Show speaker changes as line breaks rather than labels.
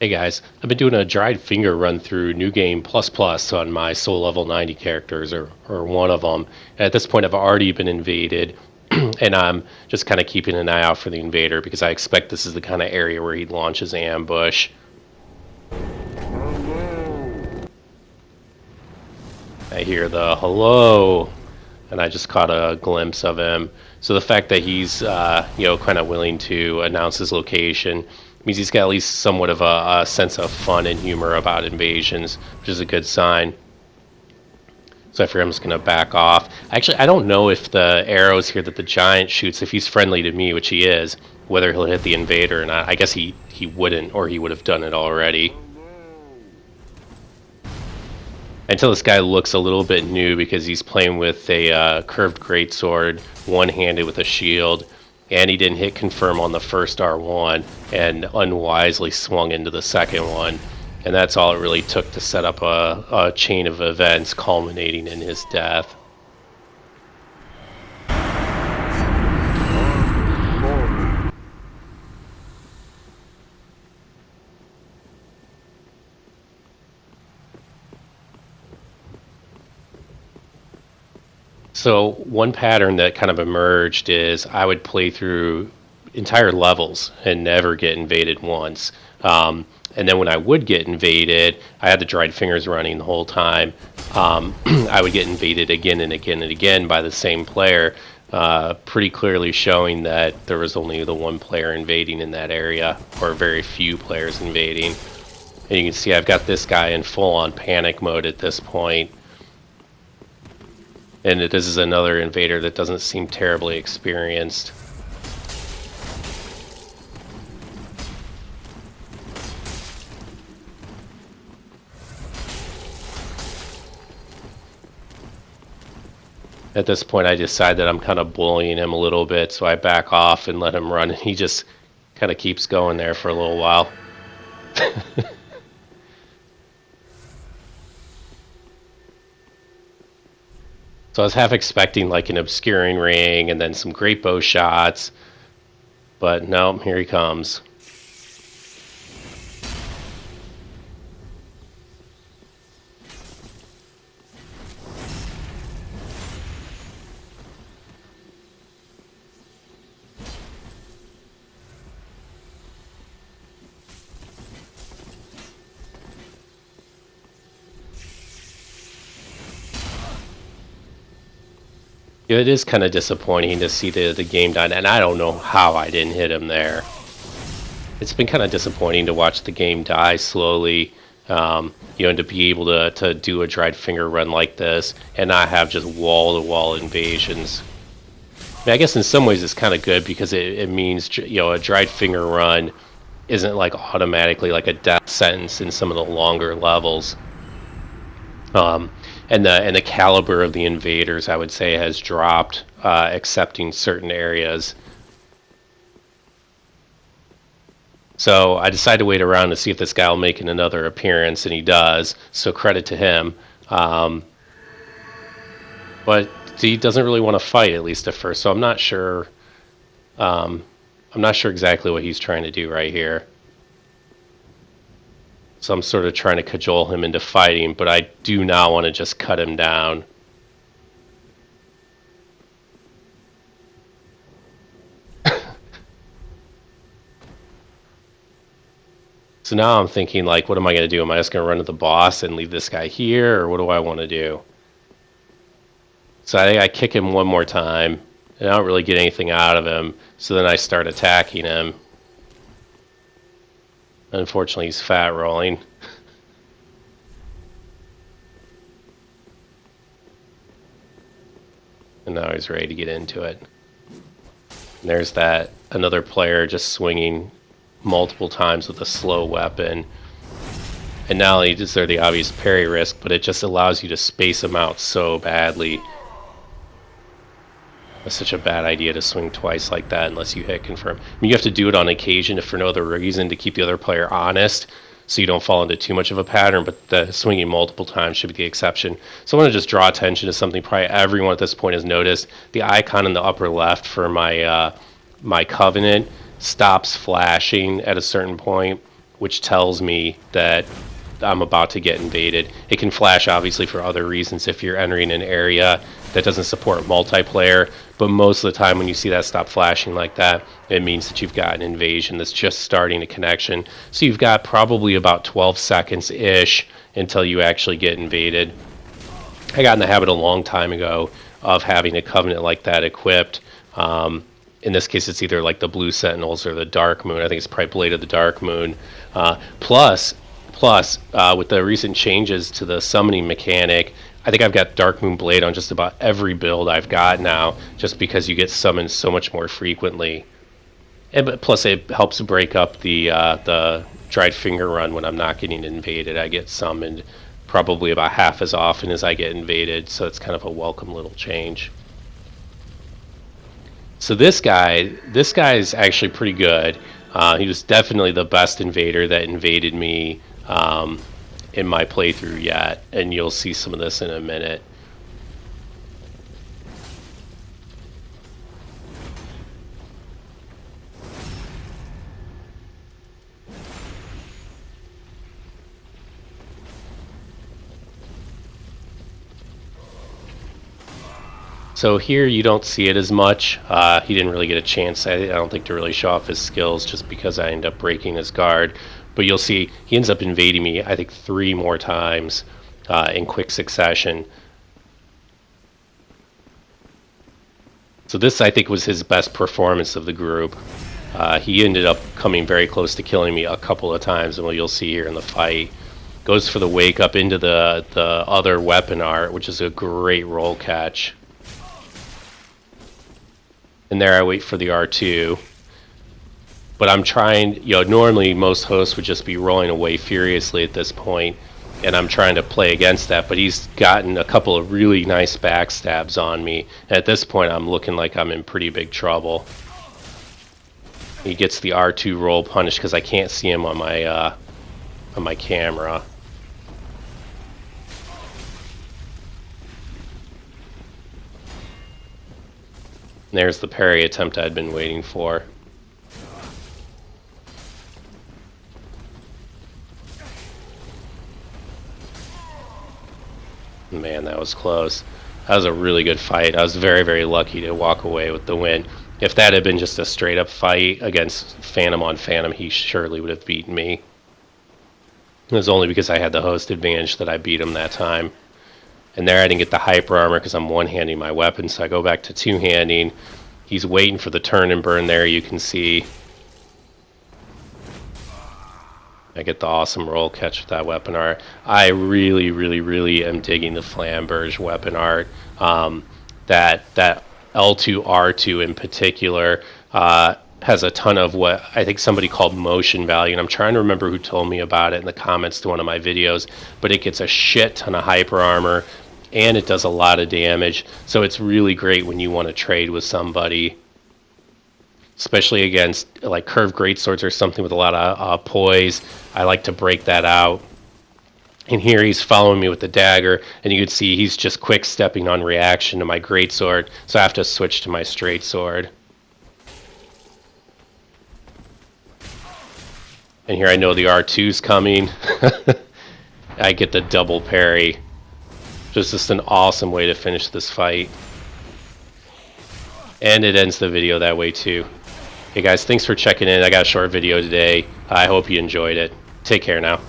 Hey guys, I've been doing a dried finger run through New Game Plus Plus on my soul level 90 characters, or one of them. And at this point, I've already been invaded, and I'm just kind of keeping an eye out for the invader because I expect this is the kind of area where he launches ambush. I hear the hello, and I just caught a glimpse of him. So the fact that he's, kind of willing to announce his location means he's got at least somewhat of a sense of fun and humor about invasions, which is a good sign. So I figure I'm just going to back off. Actually, I don't know if the arrows here that the giant shoots, if he's friendly to me, which he is, whether he'll hit the invader or not. I guess he wouldn't, or he would have done it already. Until this guy looks a little bit new because he's playing with a curved greatsword, one-handed with a shield, and he didn't hit confirm on the first R1 and unwisely swung into the second one. And that's all it really took to set up a chain of events culminating in his death. So one pattern that kind of emerged is I would play through entire levels and never get invaded once. And then when I would get invaded, I had the dried fingers running the whole time. I would get invaded again and again and again by the same player, pretty clearly showing that there was only the one player invading in that area, or very few players invading. And you can see I've got this guy in full-on panic mode at this point. And this is another invader that doesn't seem terribly experienced. At this point, I decide that I'm kind of bullying him a little bit, so I back off and let him run, and he just kind of keeps going there for a little while. So I was half expecting like an obscuring ring and then some great bow shots, but no, here he comes. It is kind of disappointing to see the game done, and I don't know how I didn't hit him there. It's been kind of disappointing to watch the game die slowly, and to be able to do a dried finger run like this and not have just wall-to-wall invasions. I guess in some ways it's kind of good because it means a dried finger run isn't like automatically like a death sentence in some of the longer levels. And the caliber of the invaders, I would say, has dropped, accepting certain areas. So I decided to wait around to see if this guy will make another appearance, and he does. So credit to him. But he doesn't really want to fight, at least at first. So I'm not sure. I'm not sure exactly what he's trying to do right here. So I'm sort of trying to cajole him into fighting, but I do not want to just cut him down. So now I'm thinking, like, what am I going to do? Am I just going to run to the boss and leave this guy here, or what do I want to do? So I think I kick him one more time, and I don't really get anything out of him, so then I start attacking him. Unfortunately, he's fat rolling. And now he's ready to get into it. And there's that another player just swinging multiple times with a slow weapon. And not only is there the obvious parry risk, but it just allows you to space them out so badly. It's such a bad idea to swing twice like that unless you hit confirm. I mean, you have to do it on occasion if for no other reason to keep the other player honest, so you don't fall into too much of a pattern, but the swinging multiple times should be the exception. So I want to just draw attention to something probably everyone at this point has noticed. The icon in the upper left for my Covenant stops flashing at a certain point which tells me that I'm about to get invaded. It can flash obviously for other reasons if you're entering an area that doesn't support multiplayer, but most of the time when you see that stop flashing like that, it means that you've got an invasion that's just starting a connection. So you've got probably about 12 seconds-ish until you actually get invaded. I got in the habit a long time ago of having a covenant like that equipped. In this case, it's either like the Blue Sentinels or the Dark Moon. I think it's probably Blade of the Dark Moon. Plus, with the recent changes to the summoning mechanic, I think I've got Dark Moon Blade on just about every build I've got now, just because you get summoned so much more frequently. And plus, it helps break up the Dried Finger run when I'm not getting invaded. I get summoned probably about half as often as I get invaded, so it's kind of a welcome little change. So this guy's actually pretty good. He was definitely the best invader that invaded me in my playthrough yet, and you'll see some of this in a minute. So here you don't see it as much. He didn't really get a chance, I don't think, to really show off his skills just because I end up breaking his guard. But you'll see he ends up invading me, I think, 3 more times in quick succession. So this, I think, was his best performance of the group. He ended up coming very close to killing me a couple of times, and what you'll see here in the fight. Goes for the wake up into the other weapon art, which is a great roll catch. And there I wait for the R2. But I'm trying, normally most hosts would just be rolling away furiously at this point, and I'm trying to play against that, but he's gotten a couple of really nice backstabs on me. And at this point, I'm looking like I'm in pretty big trouble. He gets the R2 roll punish because I can't see him on my camera. And there's the parry attempt I'd been waiting for. Man, that was close. That was a really good fight. I was very, very lucky to walk away with the win. If that had been just a straight up fight against Phantom on Phantom, he surely would have beaten me. It was only because I had the host advantage that I beat him that time. And there I didn't get the hyper armor because I'm one-handing my weapon, so I go back to two-handing. He's waiting for the turn and burn there, you can see. I get the awesome roll catch with that weapon art. I really, really, really am digging the Flamberge weapon art. That L2, R2 in particular has a ton of what I think somebody called motion value, and I'm trying to remember who told me about it in the comments to one of my videos, but it gets a shit ton of hyper armor, and it does a lot of damage, so it's really great when you want to trade with somebody, especially against like curved greatswords or something with a lot of poise. I like to break that out. And here he's following me with the dagger, and you can see he's just quick stepping on reaction to my greatsword, so I have to switch to my straight sword. And here I know the R2's coming. I get the double parry. Just an awesome way to finish this fight. And it ends the video that way too. Hey guys, thanks for checking in. I got a short video today. I hope you enjoyed it. Take care now.